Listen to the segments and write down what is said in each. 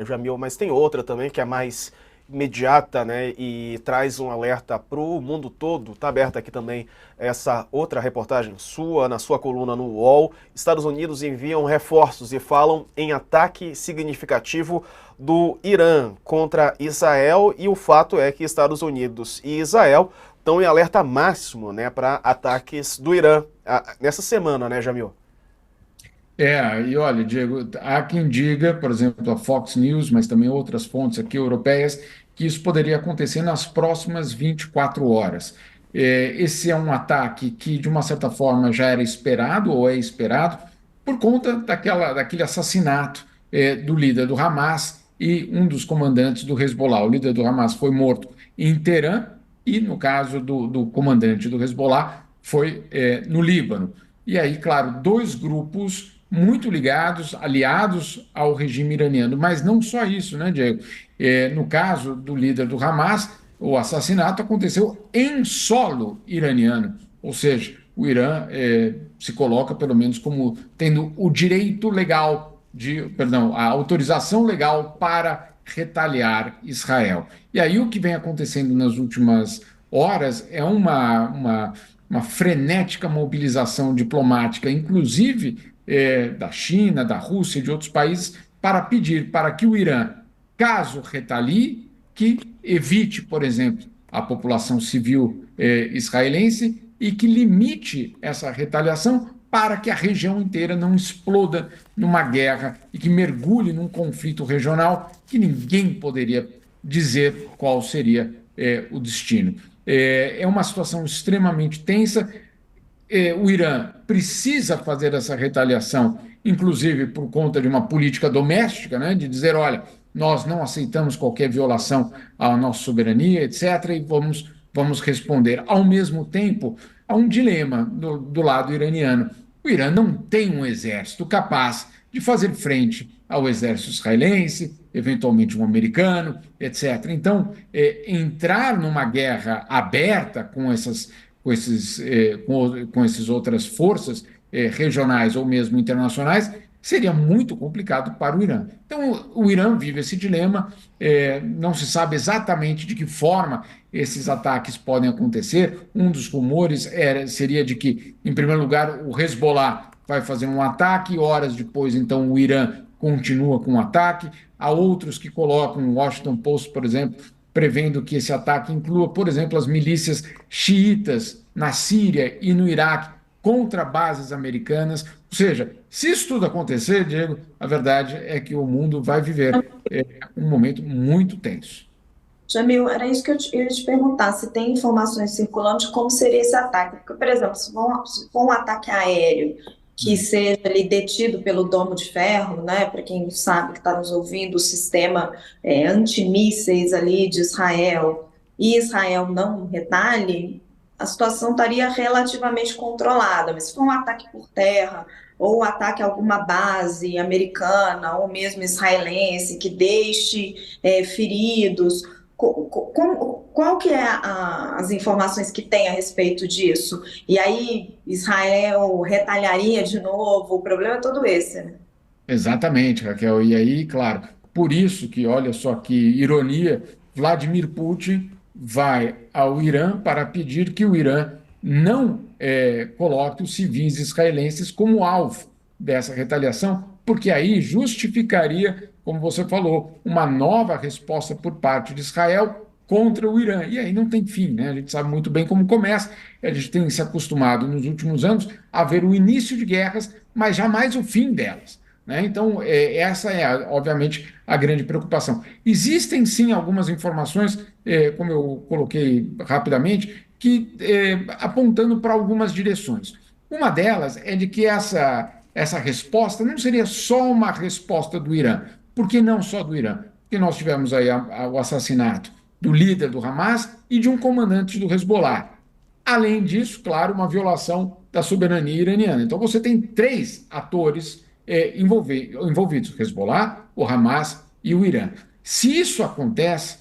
Jamil, mas tem outra também que é mais imediata, né, e traz um alerta para o mundo todo. Está aberta aqui também essa outra reportagem sua, na sua coluna no UOL. Estados Unidos enviam reforços e falam em ataque significativo do Irã contra Israel, e o fato é que Estados Unidos e Israel estão em alerta máximo, né, para ataques do Irã nessa semana, né, Jamil? E olha, Diego, há quem diga, por exemplo, a Fox News, mas também outras fontes aqui europeias, que isso poderia acontecer nas próximas 24 horas. Esse é um ataque que, de uma certa forma, já era esperado ou é esperado por conta daquele assassinato, do líder do Hamas e um dos comandantes do Hezbollah. O líder do Hamas foi morto em Teherã e, no caso do comandante do Hezbollah, foi, no Líbano. E aí, claro, dois grupos muito ligados, aliados ao regime iraniano. Mas não só isso, né, Diego? No caso do líder do Hamas, o assassinato aconteceu em solo iraniano, ou seja, o Irã se coloca, pelo menos, como tendo o direito legal perdão, a autorização legal para retaliar Israel. E aí o que vem acontecendo nas últimas horas é uma frenética mobilização diplomática, inclusive da China, da Rússia e de outros países, para pedir para que o Irã, caso retalie, que evite, por exemplo, a população civil israelense e que limite essa retaliação para que a região inteira não exploda numa guerra e que mergulhe num conflito regional que ninguém poderia dizer qual seria o destino. É uma situação extremamente tensa. O Irã precisa fazer essa retaliação, inclusive por conta de uma política doméstica, né, de dizer, olha, nós não aceitamos qualquer violação à nossa soberania, etc., e vamos responder. Ao mesmo tempo, há um dilema do lado iraniano. O Irã não tem um exército capaz de fazer frente ao exército israelense, eventualmente um americano, etc. Então, entrar numa guerra aberta com essas outras forças regionais ou mesmo internacionais, seria muito complicado para o Irã. Então, o Irã vive esse dilema, não se sabe exatamente de que forma esses ataques podem acontecer. Um dos rumores seria de que, em primeiro lugar, o Hezbollah vai fazer um ataque, horas depois, então, o Irã continua com o ataque. Há outros que colocam, o Washington Post, por exemplo, prevendo que esse ataque inclua, por exemplo, as milícias xiitas na Síria e no Iraque contra bases americanas. Ou seja, se isso tudo acontecer, Diego, a verdade é que o mundo vai viver um momento muito tenso. Jamil, era isso que eu ia te perguntar, se tem informações circulando de como seria esse ataque. Porque, por exemplo, se for um ataque aéreo que seja ali detido pelo Domo de Ferro, né, para quem sabe que está nos ouvindo, o sistema antimísseis ali de Israel, e Israel não retalhe, a situação estaria relativamente controlada. Mas se for um ataque por terra, ou um ataque a alguma base americana, ou mesmo israelense, que deixe feridos, qual que é as informações que tem a respeito disso? E aí Israel retalharia de novo? O problema é todo esse, né? Exatamente, Raquel. E aí, claro, por isso que, olha só que ironia, Vladimir Putin vai ao Irã para pedir que o Irã não coloque os civis israelenses como alvo dessa retaliação, porque aí justificaria, como você falou, uma nova resposta por parte de Israel contra o Irã. E aí não tem fim, né? A gente sabe muito bem como começa. A gente tem se acostumado nos últimos anos a ver o início de guerras, mas jamais o fim delas. Né? Então, essa é, obviamente, a grande preocupação. Existem, sim, algumas informações, como eu coloquei rapidamente, que apontando para algumas direções. Uma delas é de que essa resposta não seria só uma resposta do Irã. Por que não só do Irã? Porque nós tivemos aí o assassinato do líder do Hamas e de um comandante do Hezbollah. Além disso, claro, uma violação da soberania iraniana. Então, você tem três atores envolvidos: o Hezbollah, o Hamas e o Irã. Se isso acontece,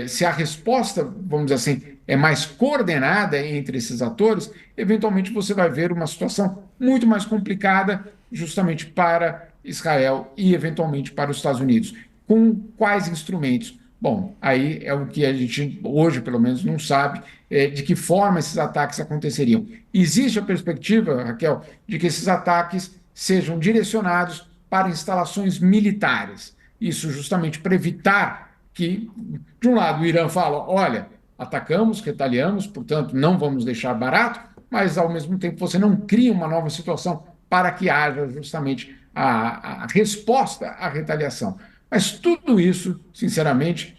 se a resposta, vamos dizer assim, é mais coordenada entre esses atores, eventualmente você vai ver uma situação muito mais complicada justamente para Israel e eventualmente para os Estados Unidos. com quais instrumentos? Bom, aí é o que a gente hoje, pelo menos, não sabe de que forma esses ataques aconteceriam. Existe a perspectiva, Raquel, de que esses ataques sejam direcionados para instalações militares. Isso justamente para evitar que, de um lado, o Irã fala: olha, atacamos, retaliamos, portanto, não vamos deixar barato, mas, ao mesmo tempo, você não cria uma nova situação para que haja justamente a resposta à retaliação. Mas tudo isso, sinceramente,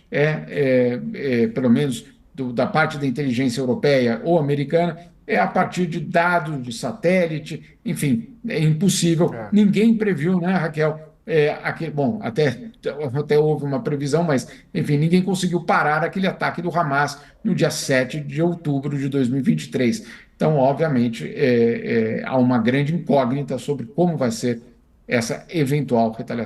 pelo menos da parte da inteligência europeia ou americana, é a partir de dados de satélite, enfim, é impossível. É. Ninguém previu, né, Raquel? Bom, até houve uma previsão, mas, enfim, ninguém conseguiu parar aquele ataque do Hamas no dia 7 de outubro de 2023. Então, obviamente, há uma grande incógnita sobre como vai ser essa eventual retaliação.